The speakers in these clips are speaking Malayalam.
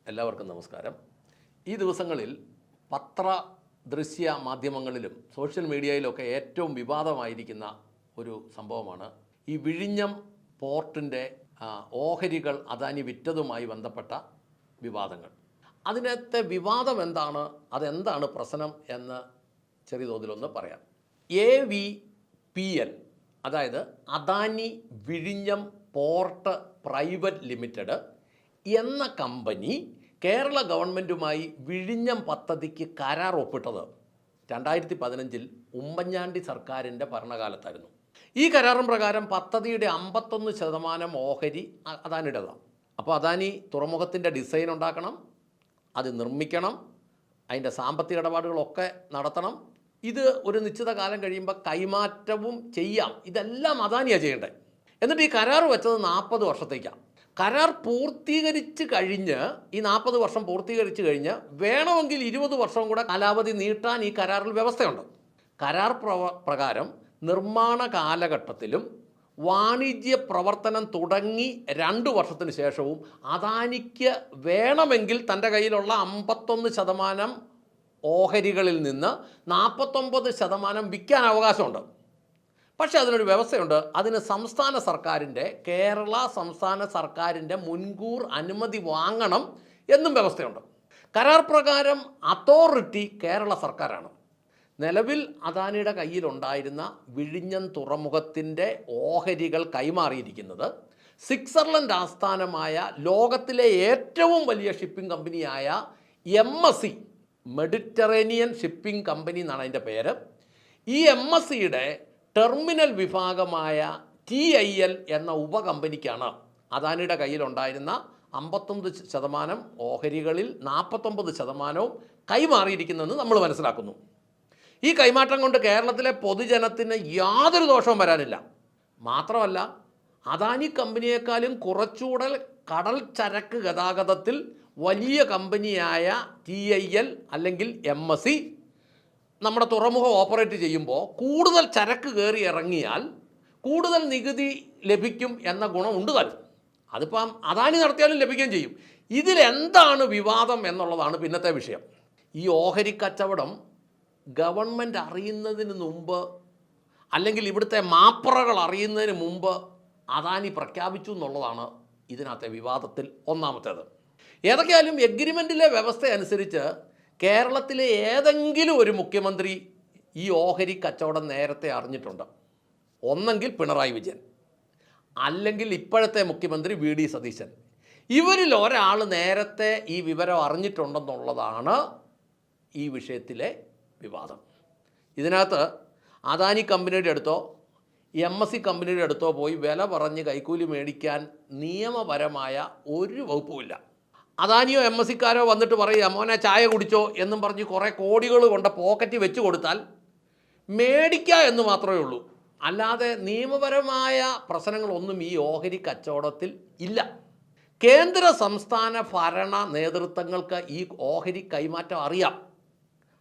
എല്ലാവർക്കും നമസ്കാരം. ഈ ദിവസങ്ങളിൽ പത്ര ദൃശ്യ മാധ്യമങ്ങളിലും സോഷ്യൽ മീഡിയയിലൊക്കെ ഏറ്റവും വിവാദമായിരിക്കുന്ന ഒരു സംഭവമാണ് ഈ വിഴിഞ്ഞം പോർട്ടിൻ്റെ ഓഹരികൾ അദാനി വിറ്റതുമായി ബന്ധപ്പെട്ട വിവാദങ്ങൾ. അതിനകത്തെ വിവാദം എന്താണ്, അതെന്താണ് പ്രശ്നം എന്ന് ചെറിയ തോതിലൊന്ന് പറയാം. AVPL, അതായത് അദാനി വിഴിഞ്ഞം പോർട്ട് പ്രൈവറ്റ് ലിമിറ്റഡ് എന്ന കമ്പനി കേരള ഗവൺമെൻറ്റുമായി വിഴിഞ്ഞം പദ്ധതിക്ക് കരാർ ഒപ്പിട്ടത് 2015 ഉമ്മൻചാണ്ടി സർക്കാരിൻ്റെ ഭരണകാലത്തായിരുന്നു. ഈ കരാറും പ്രകാരം പദ്ധതിയുടെ 51% ഓഹരി അദാനിയുടേതാണ്. അപ്പോൾ അദാനി തുറമുഖത്തിൻ്റെ ഡിസൈൻ ഉണ്ടാക്കണം, അത് നിർമ്മിക്കണം, അതിൻ്റെ സാമ്പത്തിക ഇടപാടുകളൊക്കെ നടത്തണം. ഇത് ഒരു നിശ്ചിത കാലം കഴിയുമ്പോൾ കൈമാറ്റവും ചെയ്യാം. ഇതെല്ലാം അദാനിയാണ് ചെയ്യേണ്ടത്. എന്നിട്ട് ഈ കരാർ വെച്ചത് 40 വർഷത്തേക്കാണ്. കരാർ പൂർത്തീകരിച്ച് കഴിഞ്ഞ് ഈ 40 വർഷം പൂർത്തീകരിച്ച് കഴിഞ്ഞ് വേണമെങ്കിൽ 20 വർഷം കൂടെ കാലാവധി നീട്ടാൻ ഈ കരാറിൽ വ്യവസ്ഥയുണ്ട്. കരാർ പ്രകാരം നിർമ്മാണ കാലഘട്ടത്തിലും വാണിജ്യ പ്രവർത്തനം തുടങ്ങി 2 വർഷത്തിന് ശേഷവും അദാനിക്ക് വേണമെങ്കിൽ തൻ്റെ കയ്യിലുള്ള 51% ഓഹരികളിൽ നിന്ന് 49% വിൽക്കാൻ അവകാശമുണ്ട്. പക്ഷേ അതിനൊരു വ്യവസ്ഥയുണ്ട്. അതിന് സംസ്ഥാന സർക്കാരിൻ്റെ, കേരള സംസ്ഥാന സർക്കാരിൻ്റെ മുൻകൂർ അനുമതി വാങ്ങണം എന്നും വ്യവസ്ഥയുണ്ട്. കരാർ പ്രകാരം അതോറിറ്റി കേരള സർക്കാരാണ്. നിലവിൽ അദാനിയുടെ കയ്യിലുണ്ടായിരുന്ന വിഴിഞ്ഞം തുറമുഖത്തിൻ്റെ ഓഹരികൾ കൈമാറിയിരിക്കുന്നത് സ്വിറ്റ്സർലൻഡ് ആസ്ഥാനമായ ലോകത്തിലെ ഏറ്റവും വലിയ ഷിപ്പിംഗ് കമ്പനിയായ MSC, മെഡിറ്ററേനിയൻ ഷിപ്പിംഗ് കമ്പനി എന്നാണ് അതിൻ്റെ പേര്. ഈ MSCയുടെ ടെർമിനൽ വിഭാഗമായ TIL എന്ന ഉപകമ്പനിക്കാണ് അദാനിയുടെ കയ്യിലുണ്ടായിരുന്ന 51% ഓഹരികളിൽ 49% കൈമാറിയിരിക്കുന്നതെന്ന് നമ്മൾ മനസ്സിലാക്കുന്നു. ഈ കൈമാറ്റം കൊണ്ട് കേരളത്തിലെ പൊതുജനത്തിന് യാതൊരു ദോഷവും വരാനില്ല. മാത്രമല്ല, അദാനി കമ്പനിയേക്കാളും കുറച്ചുകൂടെ കടൽ ചരക്ക് ഗതാഗതത്തിൽ വലിയ കമ്പനിയായ TIL അല്ലെങ്കിൽ MSC നമ്മുടെ തുറമുഖം ഓപ്പറേറ്റ് ചെയ്യുമ്പോൾ കൂടുതൽ ചരക്ക് കയറി ഇറങ്ങിയാൽ കൂടുതൽ നികുതി ലഭിക്കും എന്ന ഗുണം ഉണ്ട് താനും. അതിപ്പം അദാനി നടത്തിയാലും ലഭിക്കുകയും ചെയ്യും. ഇതിലെന്താണ് വിവാദം എന്നുള്ളതാണ് പിന്നത്തെ വിഷയം. ഈ ഓഹരി കച്ചവടം ഗവൺമെൻറ് അറിയുന്നതിന് മുമ്പ്, അല്ലെങ്കിൽ ഇവിടുത്തെ മാപ്പറകൾ അറിയുന്നതിന് മുമ്പ് അദാനി പ്രഖ്യാപിച്ചു എന്നുള്ളതാണ് ഇതിനകത്തെ വിവാദത്തിൽ ഒന്നാമത്തേത്. ഏതൊക്കെയായാലും എഗ്രിമെൻറ്റിലെ വ്യവസ്ഥ അനുസരിച്ച് കേരളത്തിലെ ഏതെങ്കിലും ഒരു മുഖ്യമന്ത്രി ഈ ഓഹരി കച്ചവടം നേരത്തെ അറിഞ്ഞിട്ടുണ്ട്. ഒന്നെങ്കിൽ പിണറായി വിജയൻ, അല്ലെങ്കിൽ ഇപ്പോഴത്തെ മുഖ്യമന്ത്രി VD സതീശൻ. ഇവരിൽ ഒരാൾ നേരത്തെ ഈ വിവരം അറിഞ്ഞിട്ടുണ്ടെന്നുള്ളതാണ് ഈ വിഷയത്തിലെ വിവാദം. ഇതിനകത്ത് അദാനി കമ്പനിയുടെ അടുത്തോ MSC കമ്പനിയുടെ അടുത്തോ പോയി വില പറഞ്ഞ് കൈക്കൂലി മേടിക്കാൻ നിയമപരമായ ഒരു വകുപ്പുമില്ല. അദാനിയോ MSCക്കാരോ വന്നിട്ട് പറയുക, മോനെ ചായ കുടിച്ചോ എന്നും പറഞ്ഞ് കുറേ കോടികൾ കൊണ്ട് പോക്കറ്റിൽ വെച്ച് കൊടുത്താൽ മേടിക്കുക എന്ന് മാത്രമേ ഉള്ളൂ. അല്ലാതെ നിയമപരമായ പ്രശ്നങ്ങളൊന്നും ഈ ഓഹരി കച്ചവടത്തിൽ ഇല്ല. കേന്ദ്ര സംസ്ഥാന ഭരണ നേതൃത്വങ്ങൾക്ക് ഈ ഓഹരി കൈമാറ്റം അറിയാം.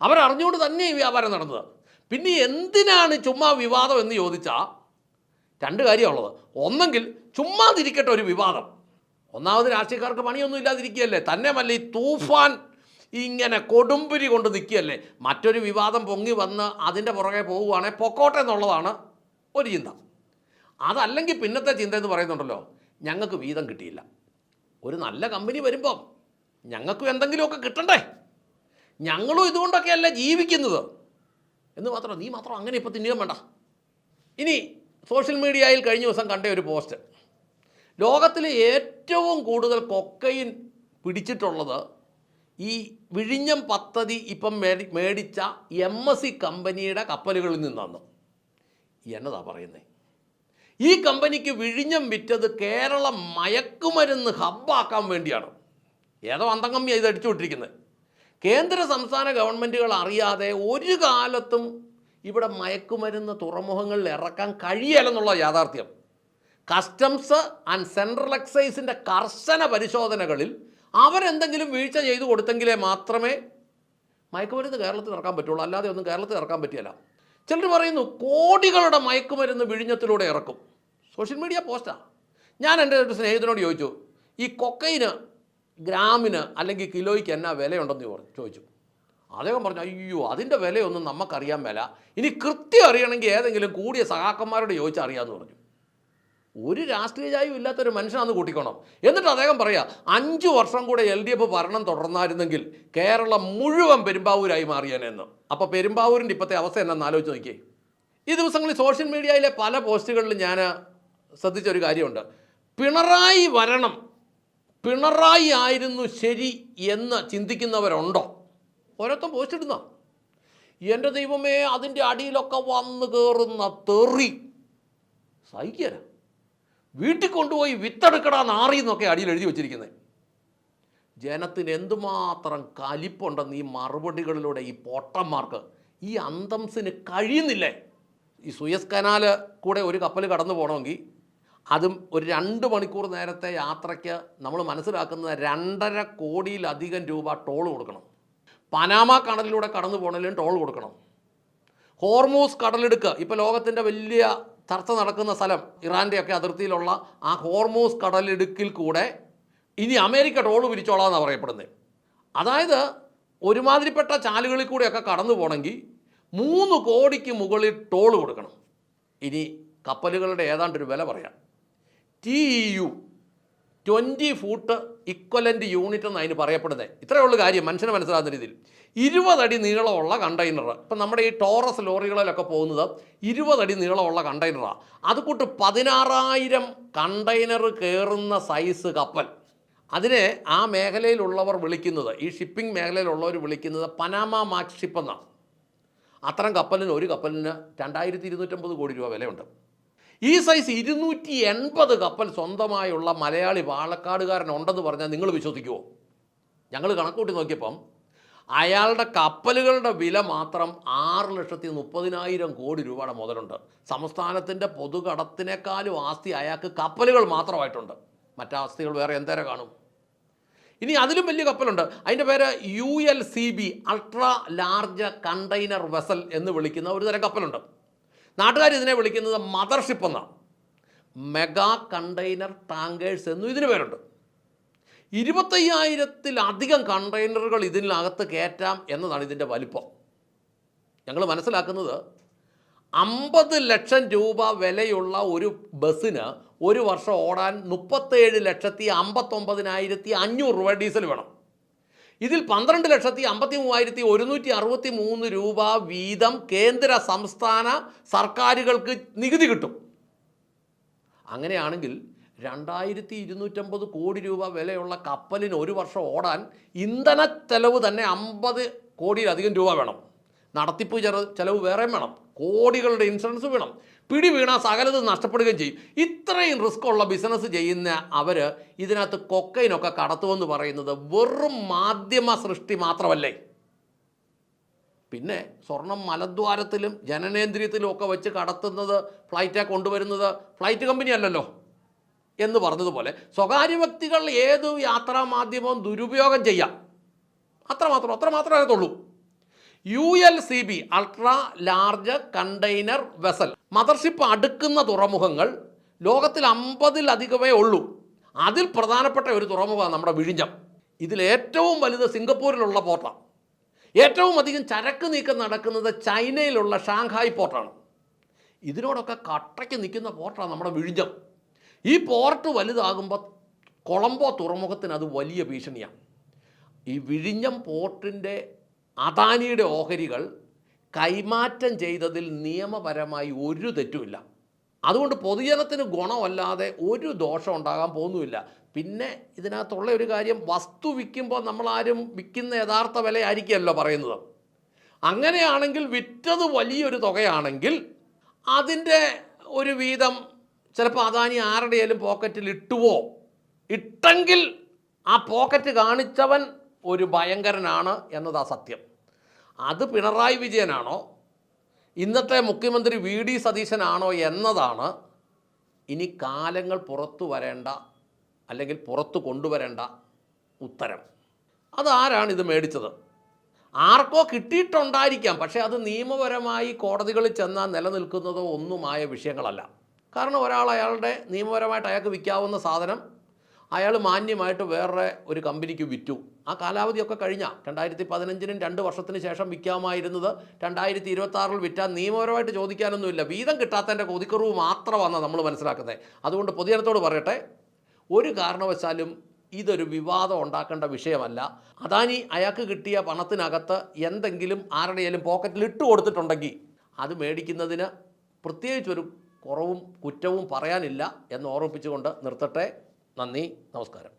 അവരറിഞ്ഞുകൊണ്ട് തന്നെ ഈ വ്യാപാരം നടന്നത്. പിന്നെ എന്തിനാണ് ചുമ്മാ വിവാദം എന്ന് ചോദിച്ചാൽ 2 കാര്യമുള്ളത്. ഒന്നെങ്കിൽ ചുമ്മാതിരിക്കട്ടെ ഒരു വിവാദം. ഒന്നാമത് രാഷ്ട്രീയക്കാർക്ക് പണിയൊന്നും ഇല്ലാതിരിക്കുകയല്ലേ, തന്നെയുമല്ല ഈ തൂഫാൻ ഇങ്ങനെ കൊടുമ്പിരി കൊണ്ട് നിൽക്കുകയല്ലേ. മറ്റൊരു വിവാദം പൊങ്ങി വന്ന് അതിൻ്റെ പുറകെ പോവുകയാണെങ്കിൽ പൊക്കോട്ടെ എന്നുള്ളതാണ് ഒരു ചിന്ത. അതല്ലെങ്കിൽ പിന്നത്തെ ചിന്ത എന്ന് പറയുന്നുണ്ടല്ലോ, ഞങ്ങൾക്ക് വീതം കിട്ടിയില്ല. ഒരു നല്ല കമ്പനി വരുമ്പം ഞങ്ങൾക്കും എന്തെങ്കിലുമൊക്കെ കിട്ടണ്ടേ, ഞങ്ങളും ഇതുകൊണ്ടൊക്കെയല്ലേ ജീവിക്കുന്നത് എന്ന് മാത്രം. നീ മാത്രം അങ്ങനെ ഇപ്പോൾ തിന്നുകയും വേണ്ട. ഇനി സോഷ്യൽ മീഡിയയിൽ കഴിഞ്ഞ ദിവസം കണ്ട ഒരു പോസ്റ്റ്, ലോകത്തിലെ ഏറ്റവും കൂടുതൽ കൊക്കൈൻ പിടിച്ചിട്ടുള്ളത് ഈ വിഴിഞ്ഞം പദ്ധതി ഇപ്പം മേടിച്ച MSC കമ്പനിയുടെ കപ്പലുകളിൽ നിന്നാണ്. എന്നതാ പറയുന്നത്? ഈ കമ്പനിക്ക് വിഴിഞ്ഞം വിറ്റത് കേരളം മയക്കുമരുന്ന് ഹബ്ബാക്കാൻ വേണ്ടിയാണ്. ഏതോ അന്തംകമ്മിയാണ് ഇത് അടിച്ചു വിട്ടിരിക്കുന്നത്. കേന്ദ്ര സംസ്ഥാന ഗവൺമെൻറ്റുകൾ അറിയാതെ ഒരു കാലത്തും ഇവിടെ മയക്കുമരുന്ന് തുറമുഖങ്ങളിൽ ഇറക്കാൻ കഴിയില്ലെന്നുള്ള യാഥാർത്ഥ്യം. കസ്റ്റംസ് ആൻഡ് സെൻട്രൽ എക്സൈസിൻ്റെ കർശന പരിശോധനകളിൽ അവരെന്തെങ്കിലും വീഴ്ച ചെയ്തു കൊടുത്തെങ്കിലേ മാത്രമേ മയക്കുമരുന്ന് കേരളത്തിൽ ഇറക്കാൻ പറ്റുള്ളൂ. അല്ലാതെ ഒന്നും കേരളത്തിൽ ഇറക്കാൻ പറ്റില്ല. ചിലർ പറയുന്നു കോടികളുടെ മയക്കുമരുന്ന് വിഴിഞ്ഞത്തിലൂടെ ഇറക്കും. സോഷ്യൽ മീഡിയ പോസ്റ്റാണ്. ഞാൻ എൻ്റെ ഒരു സ്നേഹിതനോട് ചോദിച്ചു, ഈ കൊക്കൈന് ഗ്രാമിന് അല്ലെങ്കിൽ കിലോയ്ക്ക് എന്നാ വിലയുണ്ടെന്ന് ചോദിച്ചു. അദ്ദേഹം പറഞ്ഞു, അയ്യോ അതിൻ്റെ വിലയൊന്നും നമുക്കറിയാൻ മേല, ഇനി കൃത്യം അറിയണമെങ്കിൽ ഏതെങ്കിലും കൂടിയ സഹാക്കന്മാരോട് ചോദിച്ചാൽ അറിയാമെന്ന് പറഞ്ഞു. ഒരു രാഷ്ട്രീയ ചായവും ഇല്ലാത്തൊരു മനുഷ്യനാണെന്ന് കൂട്ടിക്കോണം. എന്നിട്ട് അദ്ദേഹം പറയുക, 5 വർഷം കൂടെ LDF ഭരണം തുടർന്നായിരുന്നെങ്കിൽ കേരളം മുഴുവൻ പെരുമ്പാവൂരായി മാറിയേനെന്ന്. അപ്പോൾ പെരുമ്പാവൂരിൻ്റെ ഇപ്പോഴത്തെ അവസ്ഥ എന്നാന്ന് ആലോചിച്ച് നോക്കിയേ. ഈ ദിവസങ്ങളിൽ സോഷ്യൽ മീഡിയയിലെ പല പോസ്റ്റുകളിലും ഞാൻ ശ്രദ്ധിച്ചൊരു കാര്യമുണ്ട്. പിണറായി വരണം, പിണറായി ആയിരുന്നു ശരി എന്ന് ചിന്തിക്കുന്നവരുണ്ടോ? ഓരോരുത്തരും പോസ്റ്റ് ഇടുന്ന, എൻ്റെ ദൈവമേ അതിൻ്റെ അടിയിലൊക്കെ വന്ന് കയറുന്ന തെറി സഹിക്കല. വീട്ടിൽ കൊണ്ടുപോയി വിത്തെടുക്കടാ നാറി എന്നൊക്കെ അടിയിൽ എഴുതി വച്ചിരിക്കുന്നത്. ജനത്തിന് എന്തുമാത്രം കലിപ്പുണ്ടെന്ന് ഈ മറുപടികളിലൂടെ ഈ പൊട്ടന്മാർക്ക്, ഈ അന്തംസിന് കഴിയുന്നില്ലേ? ഈ സൂയസ് കനാൽ കൂടെ ഒരു കപ്പൽ കടന്നു പോകണമെങ്കിൽ അതും ഒരു 2 മണിക്കൂർ നേരത്തെ യാത്രയ്ക്ക് നമ്മൾ മനസ്സിലാക്കുന്നത് 2.5 കോടിയിലധികം രൂപ ടോൾ കൊടുക്കണം. പനാമ കടലിലൂടെ കടന്നു പോകണമെങ്കിലും ടോൾ കൊടുക്കണം. ഹോർമൂസ് കടലിടുക്ക്, ഇപ്പോൾ ലോകത്തിൻ്റെ വലിയ ചർച്ച നടക്കുന്ന സ്ഥലം, ഇറാൻ്റെയൊക്കെ അതിർത്തിയിലുള്ള ആ ഹോർമൂസ് കടലിടുക്കിൽ കൂടെ ഇനി അമേരിക്ക ടോൾ പിരിച്ചോളാം എന്നാണ് പറയപ്പെടുന്നത്. അതായത് ഒരുമാതിരിപ്പെട്ട ചാലുകളിൽ കൂടെയൊക്കെ കടന്നു പോകണമെങ്കിൽ 3 കോടിക്ക് മുകളിൽ ടോൾ കൊടുക്കണം. ഇനി കപ്പലുകളുടെ ഏതാണ്ടൊരു വില പറയാം. TEU 20 ഫൂട്ട് ഇക്വലൻ്റ് യൂണിറ്റ് എന്ന് അതിന് പറയപ്പെടുന്നത്. ഇത്രയേ ഉള്ളൂ കാര്യം, മനുഷ്യന് മനസ്സിലാകുന്ന രീതിയിൽ. 20 അടി നീളമുള്ള കണ്ടെയ്നർ, ഇപ്പം നമ്മുടെ ഈ ടോറസ് ലോറികളിലൊക്കെ പോകുന്നത് 20 അടി നീളമുള്ള കണ്ടെയ്നറാണ്. അതുകൂട്ട് 16,000 കണ്ടെയ്നർ കയറുന്ന സൈസ് കപ്പൽ. അതിനെ ആ മേഖലയിലുള്ളവർ വിളിക്കുന്നത്, ഈ ഷിപ്പിംഗ് മേഖലയിലുള്ളവർ വിളിക്കുന്നത് പനാമ മാക്സ് ഷിപ്പ് എന്നാണ്. അത്തരം കപ്പലിന്, ഒരു കപ്പലിന് 2250 കോടി രൂപ വിലയുണ്ട്. ഈ സൈസ് 280 കപ്പൽ സ്വന്തമായുള്ള മലയാളി പാലക്കാടുകാരനുണ്ടെന്ന് പറഞ്ഞാൽ നിങ്ങൾ വിശ്വസിക്കുമോ? ഞങ്ങൾ കണക്കൂട്ടി നോക്കിയപ്പം അയാളുടെ കപ്പലുകളുടെ വില മാത്രം 6,30,000 കോടി രൂപയുടെ മുതലുണ്ട്. സംസ്ഥാനത്തിൻ്റെ പൊതുകടത്തിനേക്കാളും ആസ്തി അയാൾക്ക് കപ്പലുകൾ മാത്രമായിട്ടുണ്ട്. മറ്റാസ്തികൾ വേറെ എന്തേരം കാണും? ഇനി അതിലും വലിയ കപ്പലുണ്ട്, അതിൻ്റെ പേര് ULCB, ultra large container vessel എന്ന് വിളിക്കുന്ന ഒരു തരം കപ്പലുണ്ട്. നാട്ടുകാർ ഇതിനെ വിളിക്കുന്നത് മദർഷിപ്പ് എന്നാണ്. മെഗാ കണ്ടെയ്നർ ടാങ്കേഴ്സ് എന്നും ഇതിന് പേരുണ്ട്. 25,000-ത്തിലധികം കണ്ടെയ്നറുകൾ ഇതിനകത്ത് കയറ്റാം എന്നതാണ് ഇതിൻ്റെ വലിപ്പം. ഞങ്ങൾ മനസ്സിലാക്കുന്നത് 50 ലക്ഷം രൂപ വിലയുള്ള ഒരു ബസ്സിന് ഒരു വർഷം ഓടാൻ 37,59,500 രൂപ ഡീസൽ വേണം. ഇതിൽ 12,53,163 രൂപ വീതം കേന്ദ്ര സംസ്ഥാന സർക്കാരുകൾക്ക് നികുതി കിട്ടും. അങ്ങനെയാണെങ്കിൽ 2,250 കോടി രൂപ വിലയുള്ള കപ്പലിന് ഒരു വർഷം ഓടാൻ ഇന്ധന ചെലവ് തന്നെ 50 കോടിയിലധികം രൂപ വേണം. നടത്തിപ്പ് ചെലവ് വേറെ വേണം, കോടികളുടെ ഇൻഷുറൻസ് വേണം. പിടി വീണാൽ സകലത് നഷ്ടപ്പെടുകയും ചെയ്യും. ഇത്രയും റിസ്ക് ഉള്ള ബിസിനസ് ചെയ്യുന്ന അവർ ഇതിനകത്ത് കൊക്കൈനൊക്കെ കടത്തുമെന്ന് പറയുന്നത് വെറും മാധ്യമ സൃഷ്ടി മാത്രമല്ലേ? പിന്നെ സ്വർണം മലദ്വാരത്തിലും ജനനേന്ദ്രിയത്തിലും ഒക്കെ വെച്ച് കടത്തുന്നത്, ഫ്ലൈറ്റാണ് കൊണ്ടുവരുന്നത് ഫ്ലൈറ്റ് കമ്പനി അല്ലല്ലോ എന്ന് പറഞ്ഞതുപോലെ സ്വകാര്യ വ്യക്തികൾ ഏത് യാത്രാ മാധ്യമവും ദുരുപയോഗം ചെയ്യാം. അത്രമാത്രമേ അതുള്ളൂ. ULCB, ultra large container vessel mothership അടുക്കുന്ന തുറമുഖങ്ങൾ ലോകത്തിൽ 50-ലധികമേ ഉള്ളൂ. അതിൽ പ്രധാനപ്പെട്ട ഒരു തുറമുഖമാണ് നമ്മുടെ വിഴിഞ്ഞം. ഇതിലേറ്റവും വലുത് സിംഗപ്പൂരിലുള്ള പോർട്ടാണ്. ഏറ്റവും അധികം ചരക്ക് നീക്കം നടക്കുന്നത് ചൈനയിലുള്ള ഷാങ്ഹായ് പോർട്ടാണ്. ഇതിനോടൊക്കെ കട്ടയ്ക്ക് നിൽക്കുന്ന പോർട്ടാണ് നമ്മുടെ വിഴിഞ്ഞം. ഈ പോർട്ട് വലുതാകുമ്പോൾ കൊളംബോ തുറമുഖത്തിന് അത് വലിയ ഭീഷണിയാണ്. ഈ വിഴിഞ്ഞം പോർട്ടിൻ്റെ അദാനിയുടെ ഓഹരികൾ കൈമാറ്റം ചെയ്തതിൽ നിയമപരമായി ഒരു തെറ്റുമില്ല. അതുകൊണ്ട് പൊതുജനത്തിന് ഗുണമല്ലാതെ ഒരു ദോഷം ഉണ്ടാകാൻ പോകുന്നുമില്ല. പിന്നെ ഇതിനകത്തുള്ള ഒരു കാര്യം, വസ്തു വിൽക്കുമ്പോൾ നമ്മളാരും വിൽക്കുന്ന യഥാർത്ഥ വില ആയിരിക്കുമല്ലോ പറയുന്നത്. അങ്ങനെയാണെങ്കിൽ വിറ്റത് വലിയൊരു തുകയാണെങ്കിൽ അതിൻ്റെ ഒരു വീതം ചിലപ്പോൾ അദാനി ആരുടെയും പോക്കറ്റിൽ ഇട്ടെങ്കിൽ ആ പോക്കറ്റ് കാണിച്ചവൻ ഒരു ഭയങ്കരനാണ് എന്നതാ സത്യം. അത് പിണറായി വിജയനാണോ ഇന്നത്തെ മുഖ്യമന്ത്രി VD സതീശനാണോ എന്നതാണ് ഇനി കാലങ്ങൾ പുറത്തു വരേണ്ട, അല്ലെങ്കിൽ പുറത്തു കൊണ്ടുവരേണ്ട ഉത്തരം. അതാരാണ് ഇത് മേടിച്ചത്? ആർക്കോ കിട്ടിയിട്ടുണ്ടായിരിക്കാം, പക്ഷേ അത് നിയമപരമായി കോടതികളിൽ ചെന്നാൽ നിലനിൽക്കുന്നതോ ഒന്നുമായ വിഷയങ്ങളല്ല. കാരണം ഒരാൾ അയാളുടെ നിയമപരമായിട്ട് അയാൾക്ക് വിൽക്കാവുന്ന സാധനം അയാൾ മാന്യമായിട്ട് വേറെ ഒരു കമ്പനിക്ക് വിറ്റു. ആ കാലാവധിയൊക്കെ കഴിഞ്ഞ 2015-നും 2 വർഷത്തിന് ശേഷം വിൽക്കാമായിരുന്നത് 2026-ൽ വിറ്റാൽ നിയമപരമായിട്ട് ചോദിക്കാനൊന്നുമില്ല. വീതം കിട്ടാത്തതിൻ്റെ കൊതിക്കുറവ് മാത്രമാണ് നമ്മൾ മനസ്സിലാക്കുന്നത്. അതുകൊണ്ട് പൊതുജനത്തോട് പറയട്ടെ, ഒരു കാരണവശാലും ഇതൊരു വിവാദം ഉണ്ടാക്കേണ്ട വിഷയമല്ല. അദാനി അയാൾക്ക് കിട്ടിയ പണത്തിനകത്ത് എന്തെങ്കിലും ആരുടെയെങ്കിലും പോക്കറ്റിൽ ഇട്ട് കൊടുത്തിട്ടുണ്ടെങ്കിൽ അത് മേടിക്കുന്നതിന് പ്രത്യേകിച്ചൊരു കുറവും കുറ്റവും പറയാനില്ല എന്ന് ഓർമ്മിപ്പിച്ചുകൊണ്ട് നിർത്തട്ടെ. നന്ദി, നമസ്കാരം.